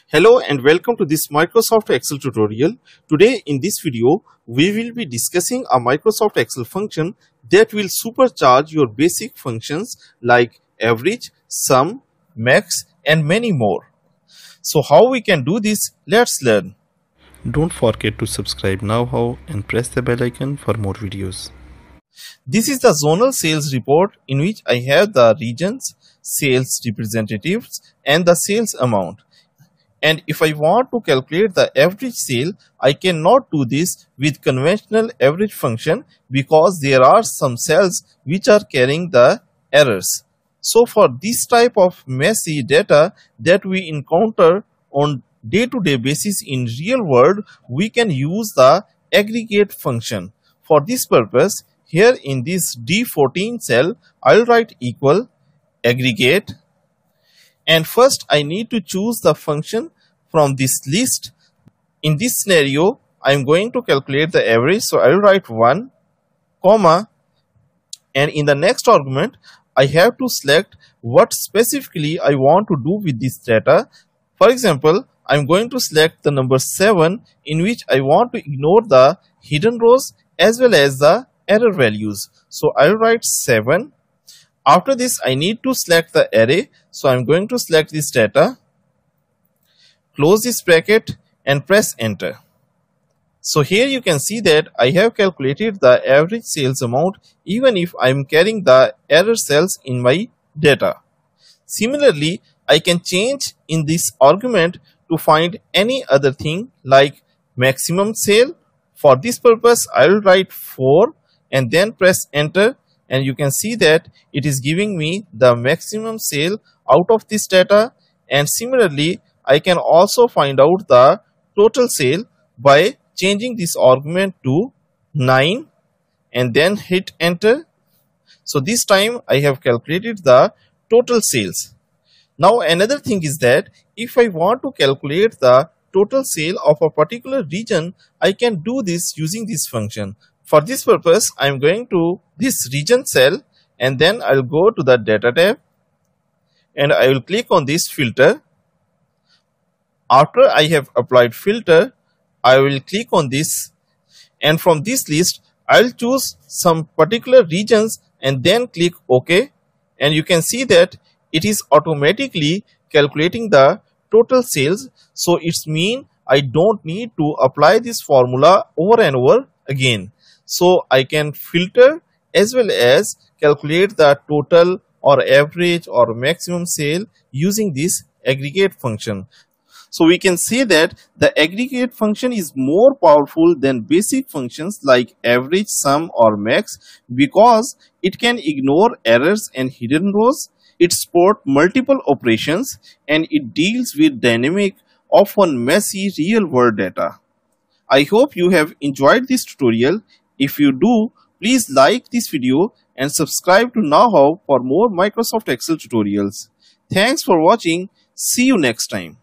Hello and welcome to this Microsoft Excel tutorial. Today in this video, we will be discussing a Microsoft Excel function that will supercharge your basic functions like average, sum, max and many more. So how we can do this? Let's learn. Don't forget to subscribe KnowHow and press the bell icon for more videos. This is the zonal sales report in which I have the regions, sales representatives and the sales amount. And if I want to calculate the average sale, I cannot do this with conventional average function because there are some cells which are carrying the errors. So for this type of messy data that we encounter on day-to-day basis in real world, we can use the aggregate function. For this purpose, here in this D14 cell, I'll write equal aggregate. And first I need to choose the function from this list. In this scenario, I am going to calculate the average. So I will write 1, comma, and in the next argument, I have to select what specifically I want to do with this data. For example, I am going to select the number 7 in which I want to ignore the hidden rows as well as the error values. So I will write 7. After this, I need to select the array. So I am going to select this data, close this bracket and press enter. So here you can see that I have calculated the average sales amount even if I am carrying the error cells in my data. Similarly, I can change in this argument to find any other thing like maximum sale. For this purpose, I will write 4 and then press enter, and you can see that it is giving me the maximum sale out of this data. And similarly, I can also find out the total sale by changing this argument to 9 and then hit enter. So this time I have calculated the total sales. Now another thing is that if I want to calculate the total sale of a particular region, I can do this using this function. For this purpose, I am going to this region cell and then I will go to the data tab and I will click on this filter. After I have applied filter, I will click on this, and from this list I will choose some particular regions and then click OK, and you can see that it is automatically calculating the total sales. So it's mean I don't need to apply this formula over and over again. So I can filter as well as calculate the total or average or maximum sale using this aggregate function. So we can say that the aggregate function is more powerful than basic functions like average, sum or max because it can ignore errors and hidden rows. It supports multiple operations and it deals with dynamic, often messy real world data. I hope you have enjoyed this tutorial. If you do, please like this video and subscribe to KnowHow for more Microsoft Excel tutorials. Thanks for watching. See you next time.